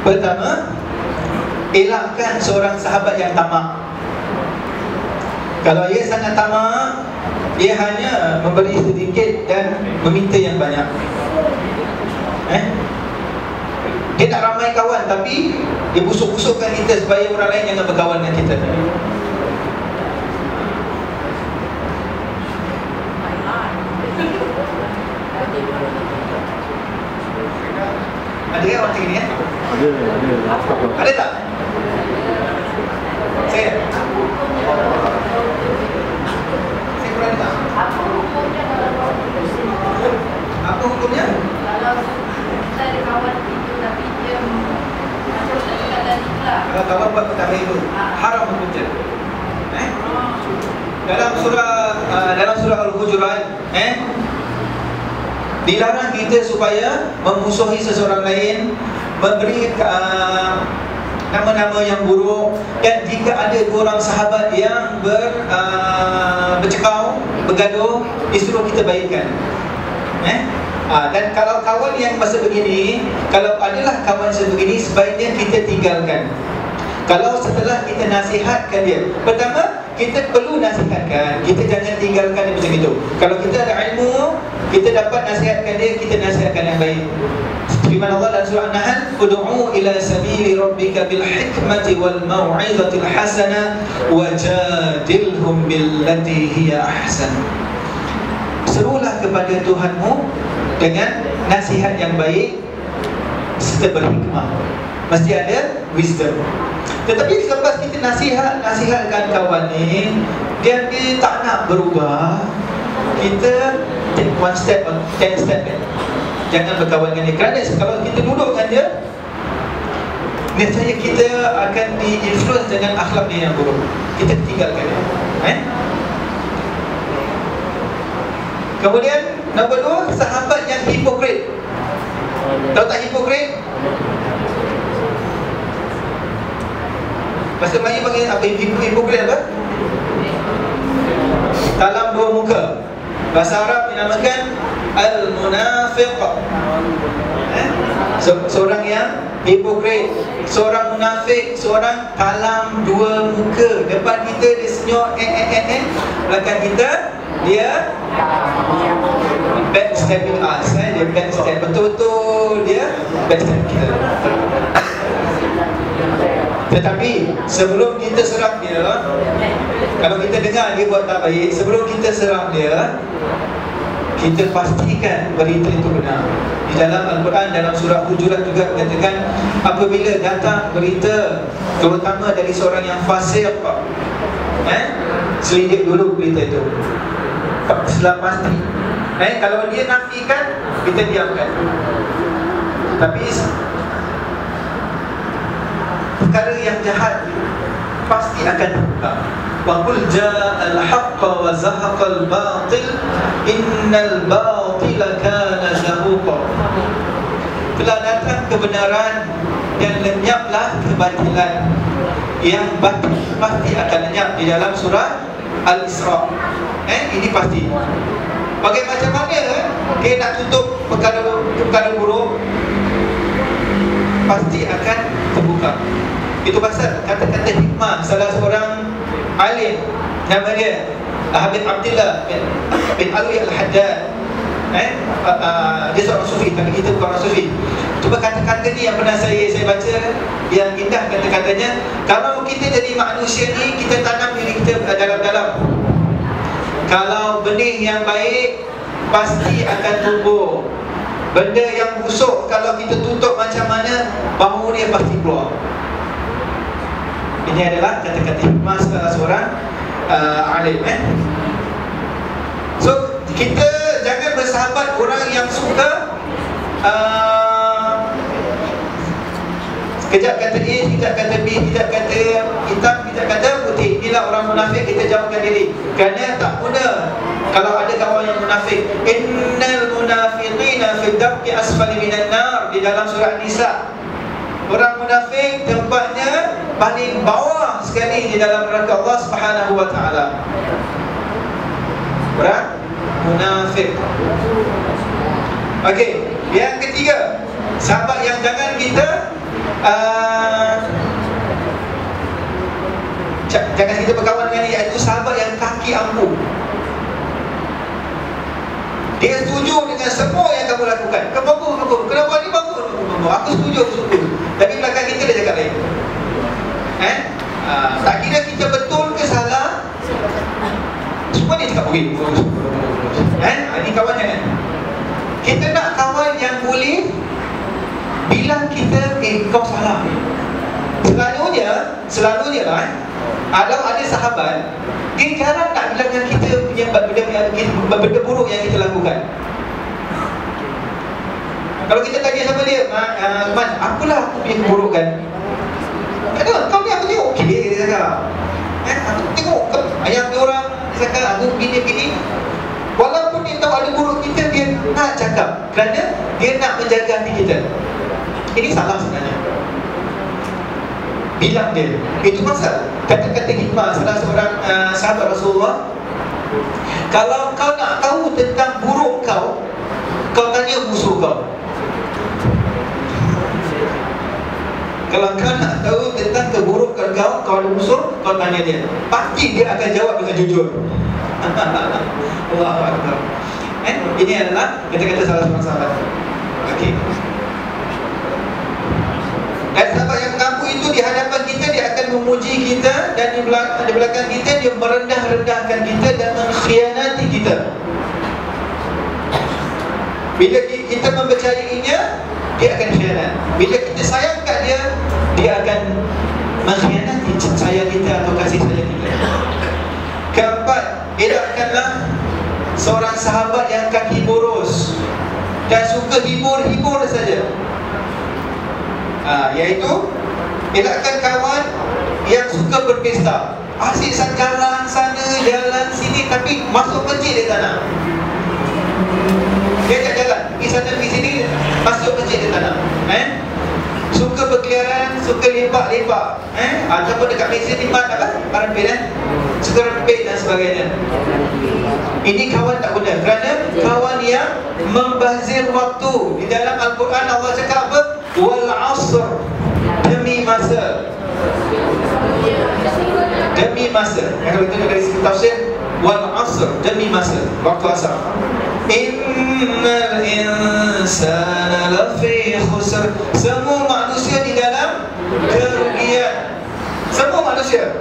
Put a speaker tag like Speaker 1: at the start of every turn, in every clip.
Speaker 1: Pertama, elakkan seorang sahabat yang tamak. Kalau ia sangat tamak, ia hanya memberi sedikit dan meminta yang banyak. Dia nak ramai kawan, tapi dia busuk-busukkan kita supaya orang lain jangan berkawan dengan kita. Ada kan orang macam ni ya? Ada tak? Saya kurang tak? Apa hukumnya?
Speaker 2: Kalau kita ada kawan itu tapi dia macam tak dekat dari kelas.
Speaker 1: Kalau kawan buat perkara itu haram hukumnya. Dalam surah Al-Hujurat, dilarang kita supaya memusuhi seseorang lain, memberi nama-nama yang buruk. Dan jika ada dua orang sahabat yang bercekau, bergaduh, disuruh kita baikkan. Dan kalau kawan yang masa begini, kalau adalah kawan sebegini, sebaiknya kita tinggalkan. Kalau setelah kita nasihatkan dia, pertama kita perlu nasihatkan, kita jangan tinggalkan dia macam itu. Kalau kita ada ilmu, kita dapat nasihatkan dia, kita nasihatkan yang baik. Firman Allah dalam surah An-Nahl, "Ud'u ila sabili rabbika bil hikmati wal mau'izatil hasanah wajadilhum billati hiya ahsan." Serulah kepada Tuhanmu dengan nasihat yang baik serta berhikmah. Mesti ada wisdom. Tetapi selepas kita nasihatkan kawan ni, dia tak nak berubah, kita take one step or 10 step back. Jangan berkawan dengan dia. Kerana kalau kita duduk dengan dia, nescaya kita akan di-influence dengan akhlak dia yang buruk. Kita tinggalkan dia. Kemudian nombor 2, sahabat yang hipokrit. Tahu tak hipokrit? Bahasa Melayu panggil apa? Hipokrit apa? Dalam dua muka. Bahasa Arab dinamakan al-munafiq. Seorang yang hipokrit, seorang munafik, seorang talam dua muka. Depan kita dia senyum belakang kita dia backstabbing us. Dia backstab, betul-betul dia backstab kita. Tetapi sebelum kita serang dia, kalau kita dengar dia buat tak baik, sebelum kita serang dia, kita pastikan berita itu benar. Di dalam Al-Quran, dalam surah Hujurat juga katakan, apabila datang berita terutama dari seorang yang fasik, selidik dulu berita itu setelah pasti. Kalau dia nafikan, kita diamkan. Tapi perkara yang jahat pasti akan terbuka. Wa qul ja'al haqqa wa zahaqal batil innal batila kana zahuqa. Telah datang kebenaran dan lenyaplah kebatilan. Yang batil pasti akan lenyap. Di dalam surah Al-Isra. Ini pasti. Macam mana kita nak tutup perkara buruk, pasti akan terbuka. Itu pasal kata-kata hikmah salah seorang alim, nama dia Habib Abdullah bin Alwi Al-Haddad. Dia seorang sufi, tapi kita bukan orang sufi. Cuba kata-kata ni yang pernah saya baca, yang indah kata-katanya. Kalau kita jadi manusia ni, kita tanam diri kita dalam-dalam. Kalau benih yang baik, pasti akan tumbuh. Benda yang busuk, kalau kita tutup macam mana, bau dia pasti keluar. Ini adalah kata-kata hikmah salah seorang alim. So, kita jangan bersahabat orang yang suka kejap kata A, kejap kata B, kejap kata hitam, kejap kata putih. Inilah orang munafik, kita jauhkan diri. Kerana tak guna kalau ada kawan yang munafik. Innal munafiqina fi darki asfali minan nar, di dalam surah Nisa. Orang munafik tempatnya paling bawah sekali di dalam neraka Allah Subhanahu wa taala. Orang munafik. Okey, yang ketiga, sahabat yang jangan kita Jangan kita berkawan dengan dia, iaitu sahabat yang kaki ampuh. Dia setuju dengan semua yang kamu lakukan. Kenapa ni bagus? Aku setuju. Tapi belakang kita dia cakap lain. Tak kira kita betul ke salah, semua dia cakap begitu. Ini kawan jangan. Kita nak kawan yang boleh bilang kita, kau salah. Selalunya lah, kalau ada sahabat, dia jarang nak bilangkan kita punya benda buruk yang kita lakukan. Kalau kita tanya sama dia, Man, apalah aku punya keburukan? Kau ni aku tengok okey, dia cakap. Aku tengok ayam dia orang, dia cakap aku begini. Walaupun dia tahu ada buruk kita, dia nak cakap kerana dia nak menjaga hati kita. Ini salah sebenarnya. Bilang dia. Itu pasal kata-kata hikmah salah seorang sahabat Rasulullah. Kalau kau nak tahu tentang buruk kau, kau tanya musuh kau. Kalau kau nak tahu tentang keburukan kau, kau ada musuh, kau tanya dia. Pasti dia akan jawab dengan jujur. Allahu Akbar. Ini adalah kata-kata salah seorang sahabat. Okey. Dan sahabat yang mengaku itu di hadapan kita, dia akan memuji kita, dan di belakang kita dia merendah-rendahkan kita dan mengkhianati kita. Bila kita mempercayainya, dia akan khianat. Bila kita sayang kat dia, dia akan mengkhianati sayang kita atau kasih sayang kita. Keempat, elakkanlah seorang sahabat yang kaki boros dan suka hibur saja. Iaitu elakkan kawan yang suka berpesta, asyik jalan sana, jalan sini, tapi masuk masjid dia tak nak. Dia tak jalan, pergi sana, pergi sini, masuk masjid dia tak nak. Suka berkeliaran, suka lepak-lepak, ataupun dekat meja timbat Arampin, suka rempit dan sebagainya. Ini kawan tak guna, kerana kawan yang membazir waktu. Di dalam Al-Quran Allah cakap apa? Wal asr, demi masa. Demi masa. Kalau kita dari segi tafsir, wal asr, demi masa, waktu asar. Innal insana lafi khusr. Semua manusia di dalam kerugian. Semua manusia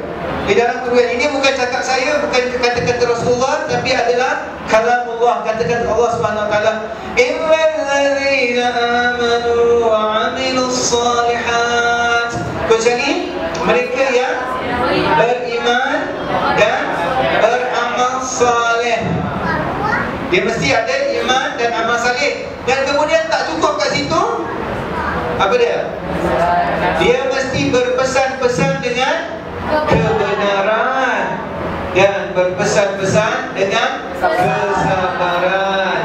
Speaker 1: di dalam kerugian. Ini bukan cakap saya, bukan kata-kata Rasulullah, tapi adalah kalamullah, kata-kata Allah Subhanahu wa taala. Illal ladzina amanu wa 'amilus shalihat. Kecuali mereka yang beriman dan beramal saleh. Dia mesti ada iman dan amal saleh. Dan kemudian tak cukup kat situ, apa dia? Dia mesti berpesan-pesan dengan kebenaran dan berpesan-pesan dengan kesabaran.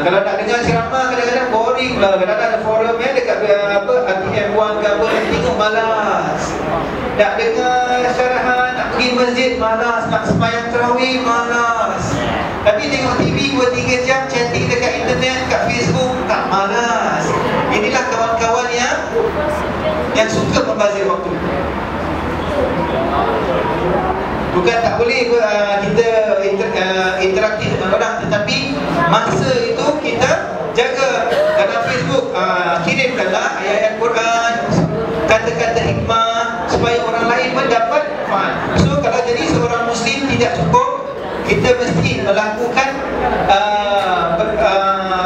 Speaker 1: Kalau nak dengar ceramah kadang-kadang boring lah. Kadang-kadang ada forum dekat ATM1 ke apa, tengok malas. Nak dengar syarahan, nak pergi masjid malas, nak sembahyang tarawih malas. Tapi tengok TV 2-3 jam, chatting dekat internet, kat Facebook, tak malas. Inilah kawan-kawan yang suka membazir waktu. Bukan tak boleh kita interaktif dengan orang, tetapi masa itu kita jaga. Dalam Facebook kirimkanlah ayat-ayat Quran, kata-kata hikmah, supaya orang lain mendapat manfaat. So kalau jadi seorang Muslim tidak cukup, kita mesti melakukan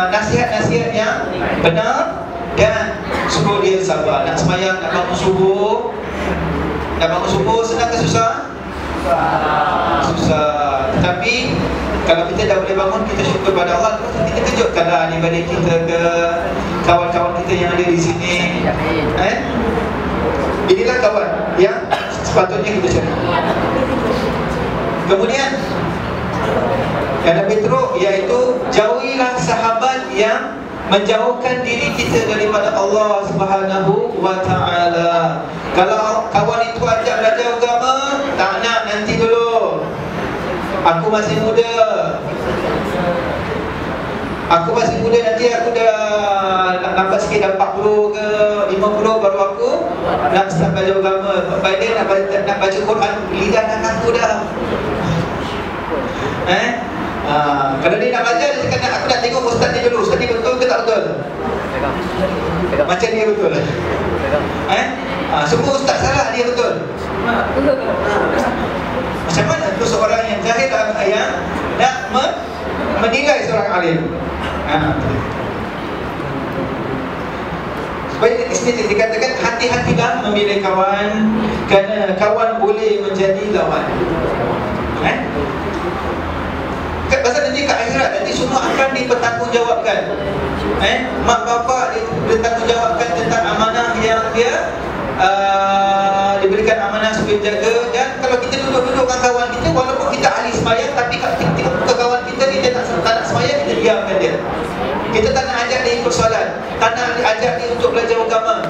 Speaker 1: nasihat-nasihat yang benar dan suruh dia sabar. Nak sembahyang, nak bangun subuh. Nak bangun subuh senang ke susah? Susah. Tetapi kalau kita dah boleh bangun, kita syukur pada Allah. Kita kejutkanlah adik-adik kita ke kawan-kawan kita yang ada di sini. Inilah kawan yang sepatutnya kita cari. Kemudian yang lebih teruk, iaitu jauhilah sahabat yang menjauhkan diri kita daripada Allah Subhanahu wa ta'ala. Kalau kawan itu ajak belajar agama, tak nak, nanti dulu, aku masih muda. Aku masih muda, nanti aku dah nampak sikit dah 40 ke 50 baru aku nak start baca agama. By then nak baca Quran, lidah nak aku dah. Kalau dia nak baca, dia cakap aku nak tengok ustaz ni dulu. Ustaz ni betul ke tak betul? Macam dia betul. Semua ustaz salah, dia betul. Macam mana tu seorang yang jahil yang nak menilai seorang alim? Supaya di sini dikatakan hati-hatilah memilih kawan, kerana kawan boleh menjadi lawan. Pasal nanti kat akhirat nanti semua akan dipertanggungjawabkan. Mak bapak dipertanggungjawabkan tentang amanah yang dia diberikan amanah supaya jaga. Dan kalau kita duduk-duduk dengan kawan kita, walaupun kita ahli sembahyang, tapi kalau tengok muka kawan kita ni dia tak nak sembahyang, kita diamkan dia. Kita tak nak ajak dia ikut solat, tak nak ajak dia untuk belajar agama,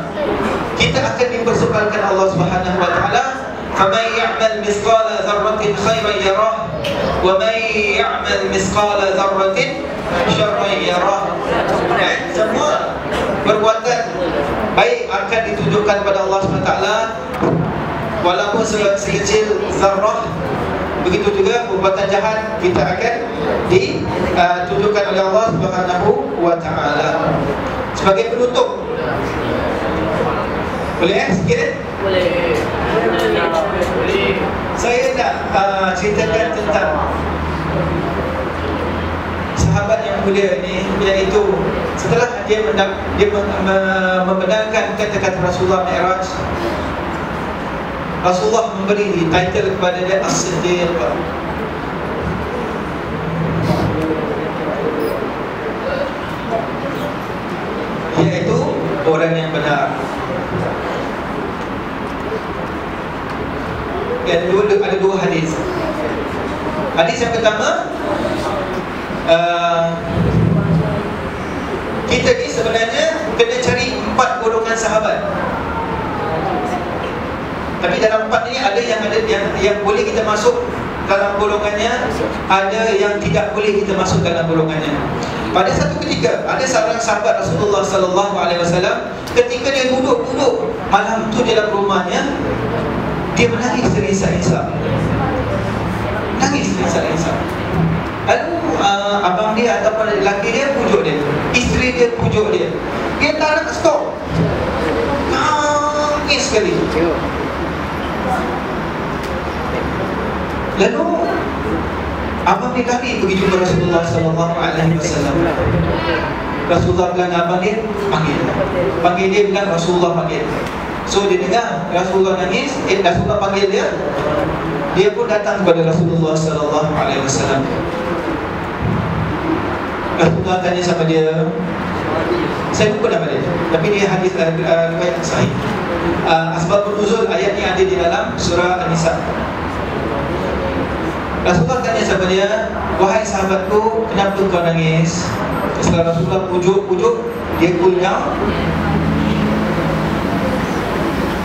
Speaker 1: kita akan dipersoalkan Allah Subhanahu wa taala. فَمَنْ يَعْمَلْ مِثْقَالَ ذَرَّةٍ خَيْرًا يَرَهُ وَمَنْ يَعْمَلْ مِثْقَالَ ذَرَّةٍ شَرًّا يَرَهُ. Semua perbuatan baik akan ditujukan kepada Allah SWT, walaupun sekecil zarrah. Begitu juga perbuatan jahat kita akan ditujukan oleh Allah Subhanahu wa taala. Sebagai penutup, boleh sikit? Boleh. Saya nak ceritakan tentang sahabat yang mulia ni, iaitu setelah dia membenarkan kata-kata Rasulullah Mi'raj, Rasulullah memberi title kepada dia As-Siddiq. Iaitu orang yang benar. Dan ada dua hadis. Hadis yang pertama, kita ni sebenarnya kena cari 4 golongan sahabat. Tapi dalam 4 ni ada yang boleh kita masuk dalam golongannya, ada yang tidak boleh kita masuk dalam golongannya. Pada satu ketika ada seorang sahabat Rasulullah sallallahu alaihi wasallam, ketika dia duduk malam tu dalam rumahnya, dia menangis terisak-isak. Lalu abang dia ataupun lelaki dia pujuk dia, isteri dia pujuk dia, dia tak nak stop, nangis sekali. Lalu abang dia lari pergi jumpa Rasulullah sallallahu alaihi wasallam. Rasulullah bilang abang dia, panggil dia, bilang Rasulullah panggil. So dia dengar Rasulullah nangis, Rasulullah panggil dia, dia pun datang kepada Rasulullah sallallahu alaihi wasallam. Rasulullah tanya sama dia, saya lupa nama dia, tapi dia hadis riwayat sahih. Asbabun nuzul ayat ni ada di dalam surah An-Nisa. Rasulullah tanya sama dia, wahai sahabatku, kenapa kau nangis? Setelah Rasulullah pujuk, dia kunyah.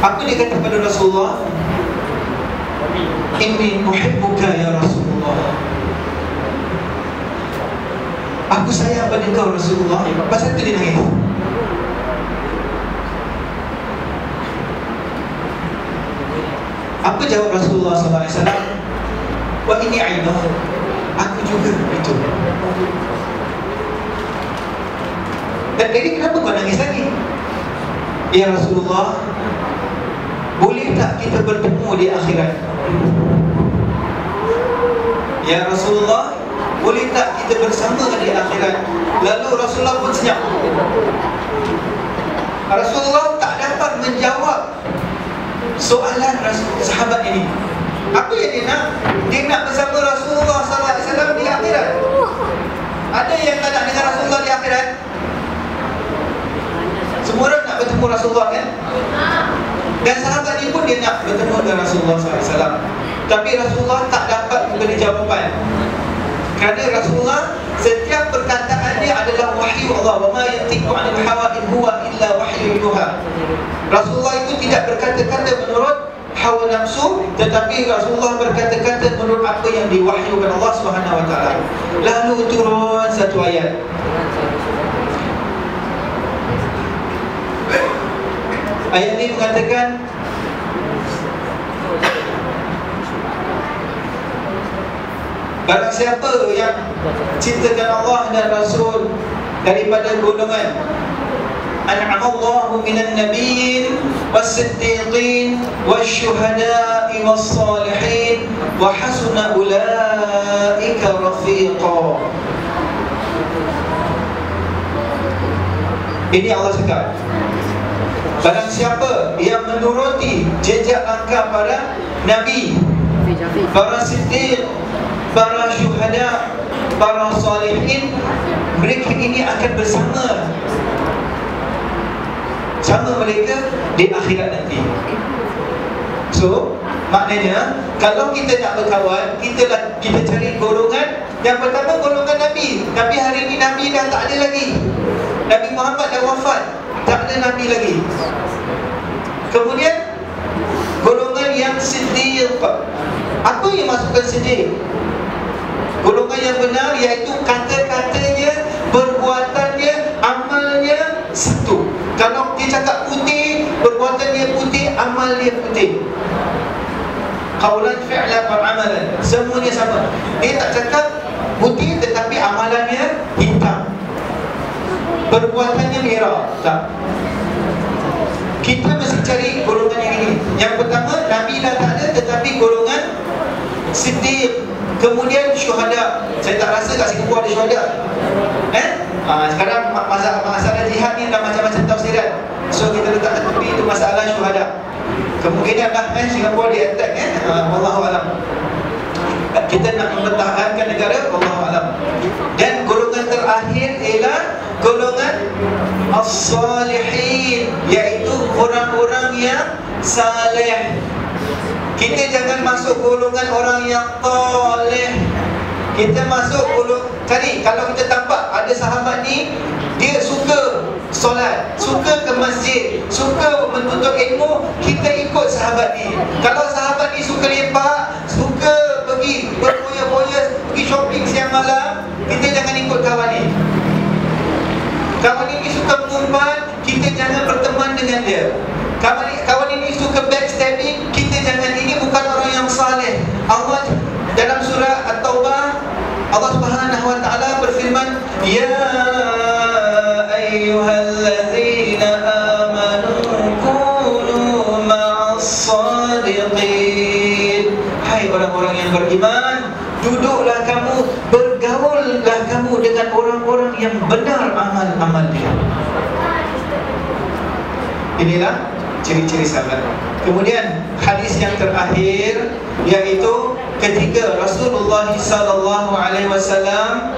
Speaker 1: Apa dia kata kepada Rasulullah? Inni muhibbuka ya Rasulullah. Aku sayang pada kau Rasulullah. Pasal tu dia nangis. Apa jawab Rasulullah SAW? Wa inni ainuh. Aku juga itu. Dan jadi kenapa kau nangis lagi? Ya Rasulullah, boleh tak kita bertemu di akhirat? Ya Rasulullah, boleh tak kita bersama di akhirat? Lalu Rasulullah pun senyap. Rasulullah tak dapat menjawab soalan sahabat ini. Apa yang dia nak? Dia nak bersama Rasulullah SAW di akhirat. Ada yang tak nak dengan Rasulullah di akhirat? Semua orang nak bertemu Rasulullah kan? Dan sahabat ini pun dia nak bertemu dengan Rasulullah SAW. Tapi Rasulullah tak dapat memberi jawapan, kerana Rasulullah setiap perkataan dia adalah wahyu Allah. Wa ma yantiqu 'anil hawa in huwa illa wahyu yuha. Rasulullah itu tidak berkata-kata menurut hawa nafsu, tetapi Rasulullah berkata-kata menurut apa yang diwahyukan Allah Subhanahu wa taala. Lalu turun satu ayat. Ayat ini mengatakan, barang siapa yang cintakan Allah dan Rasul daripada golongan an'amallahu minan nabiyyin was-siddiqin wasyuhada'i was-salihin wa hasuna ulaika rafiqa. Ini Allah cakap, barang siapa yang menuruti jejak langkah para nabi, para siddiq, para syuhada, para salihin, mereka ini akan bersama mereka di akhirat nanti. So, maknanya kalau kita nak berkawan, kita cari golongan. Yang pertama golongan Nabi. Tapi hari ini Nabi dah tak ada lagi. Nabi Muhammad dah wafat, tak ada Nabi lagi. Kemudian golongan yang siddiq. Apa yang masukkan siddiq? Golongan yang benar, iaitu kata-katanya, perbuatannya, amalnya satu. Kalau dia cakap putih, perbuatan dia putih, amal dia putih. Qaulan, fi'lan, amalan, semuanya sama. Dia tak cakap putih tetapi amalannya hitam, perbuatannya merah. Tak. Kita mesti cari golongan yang ini. Yang pertama, Nabi dah tak ada, tetapi golongan siddiq. Kemudian syuhada. Saya tak rasa kat Singapura ada syuhada. Sekarang masalah jihad ni dah macam-macam tafsiran. So kita letak tepi itu masalah syuhada. Kemungkinan lah Singapura di attack wallahualam. Kita nak mempertahankan negara, wallahualam. Dan golongan terakhir ialah golongan as-salihin, iaitu orang-orang yang saleh. Kita jangan masuk golongan orang yang toleh. Kita masuk golongan. Cari, kalau kita tampak ada sahabat ni, dia suka solat, suka ke masjid, suka menuntut ilmu, kita ikut sahabat ni. Kalau sahabat ni suka lepak, suka pergi berfoya-foya, pergi shopping siang malam, kita jangan ikut kawan ni. Kawan ini suka mengumpat, kita jangan berteman dengan dia. Kawan ini suka backstabbing, kita jangan. Ini bukan orang yang saleh. Allah dalam surah At-Taubah, Allah Subhanahu wa taala berfirman, ya ayyuhallazina amanu kunu ma'as-sadiqin. Hai orang-orang yang beriman, duduklah kamu, bergaullah kamu dengan orang-orang yang benar amal-amal dia. Inilah ciri-ciri sahabat. Kemudian hadis yang terakhir, iaitu ketika Rasulullah sallallahu alaihi wasallam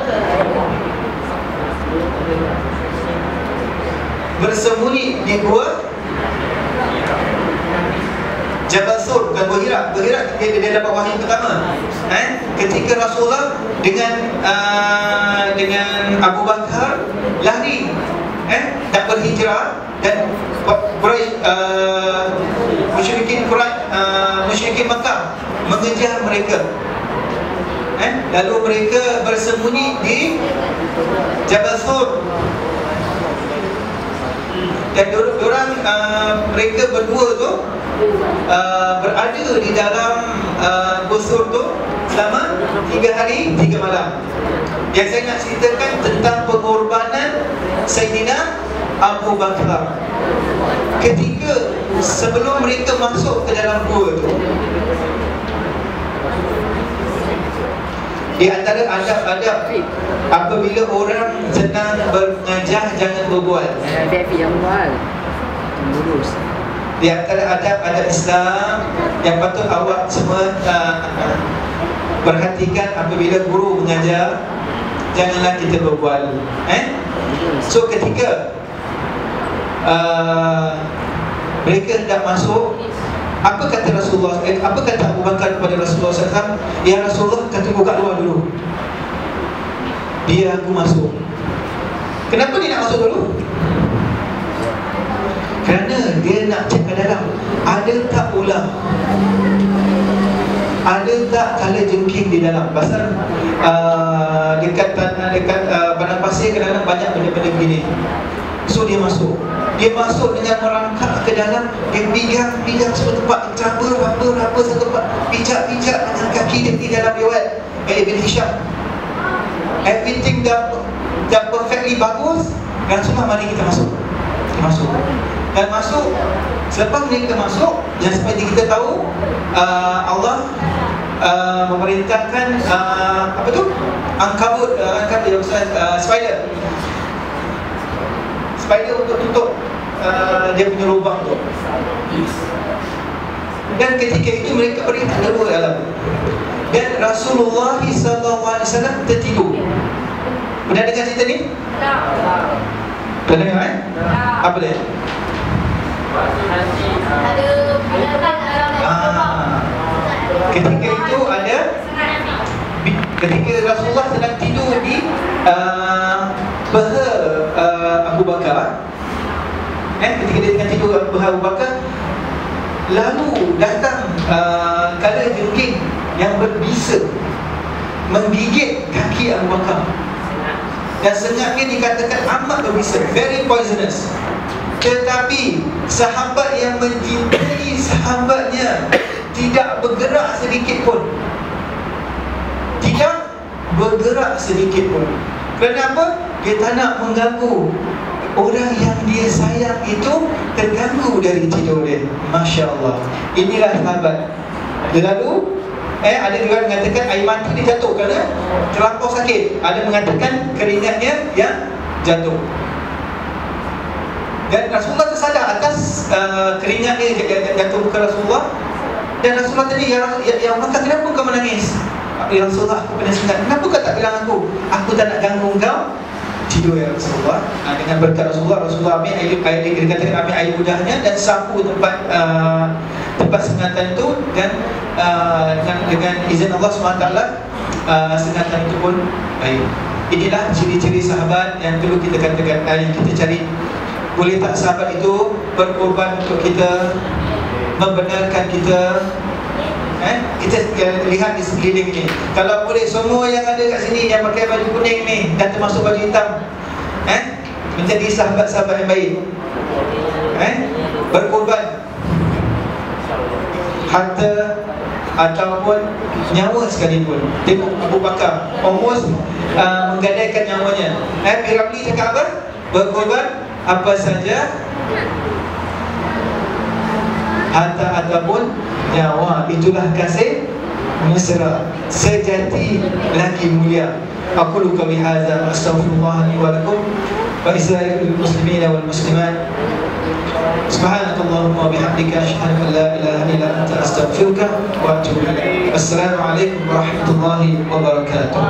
Speaker 1: bersembunyi di gua Jabal Sur, bukan Gua Hira. Gua Hira dia dapat wahyu pertama. Ketika Rasulullah dengan Abu Bakar lari, nak berhijrah, dan musyrikin Makkah mengejar mereka. Lalu mereka bersembunyi di Jabal Sur. Dan mereka berdua tu berada di dalam busur tu selama 3 hari 3 malam. Yang saya nak ceritakan tentang pengorbanan Sayyidina Abu Bakar ketika sebelum mereka masuk ke dalam gua tu. Di antara adab-adab apabila orang sedang bernajah, jangan berbual. Di antara adab-adab Islam yang patut awak semua perhatikan apabila guru mengajar, janganlah kita berbual. So ketika mereka hendak masuk, apa kata Rasulullah? Apa kata Abu Bakar kepada Rasulullah SAW? Ya Rasulullah, kata buka luar dulu, biar aku masuk. Kenapa dia nak masuk dulu? Kerana kerana dia nak cek ke dalam ada tak ular, ada tak kala jengking di dalam. Pasal dekat tanah, dekat padang pasir kadang-kadang banyak benda-benda begini. So dia masuk dengan merangkak ke dalam. Dia pijak satu tempat, raba satu tempat, pijak dengan kaki dia di dalam riwayat Ibn Hisham. Everything dah perfectly bagus. Rasulullah, mari kita masuk. Dan masuk. Selepas mereka masuk, dan seperti kita tahu, Allah memerintahkan apa tu? Ankabut, spider untuk tutup dia punya lubang tu. Dan ketika itu mereka beringat dalam alam. Dan Rasulullah SAW tertidur. Pernah dengar cerita ni? Pernah dengar apa dia? Ketika itu ada, ketika Rasulullah sedang tidur di peha Abu Bakar, ketika dia tengah tidur peha Abu Bakar, lalu datang kala jengking yang berbisa menggigit kaki Abu Bakar. Dan sengatnya dikatakan amat berbisa, very poisonous. Tetapi sahabat yang mencintai sahabatnya tidak bergerak sedikit pun. Tidak bergerak sedikit pun. Kenapa? Dia tak nak mengganggu orang yang dia sayang itu terganggu dari tidur dia. Masya Allah. Inilah sahabat. Lalu ada juga mengatakan air mata dia jatuh kerana terlampau sakit. Ada mengatakan keringatnya yang jatuh. Dan Rasulullah tersadar atas keringatnya jatuh ke Rasulullah. Dan Rasulullah tadi, Ya Bakar, kenapa kau menangis? Ya Rasulullah, aku pernah sengat. Kenapa kau tak bilang aku? Aku tak nak ganggu kau. Tidur ya Rasulullah. Dengan berkat Rasulullah ambil air, dikatakan ambil air ludahnya dan sapu tempat sengatan itu. Dan dengan izin Allah SWT, sengatan itu pun baik. Inilah ciri-ciri sahabat yang perlu kita katakan, yang kita cari. Boleh tak sahabat itu berkorban untuk kita, membenarkan kita? Kita lihat di sekeliling ni. Kalau boleh semua yang ada kat sini yang pakai baju kuning ni dan termasuk baju hitam, menjadi sahabat-sahabat yang baik, berkorban harta ataupun nyawa sekalipun. Tengok Abu Bakar almost menggadaikan nyawanya. Piramli cakap apa? Berkorban apa saja, harta ataupun nyawa. Itulah kasih mesra sejati lagi mulia. Aku luka bihadza astaghfirullah li wa lakum wa lisa'iril muslimina wal muslimat. Subhanakallahumma wa bihamdika asyhadu an la ilaha illa anta astaghfiruka wa atubu ilaik. Assalamualaikum warahmatullahi wabarakatuh.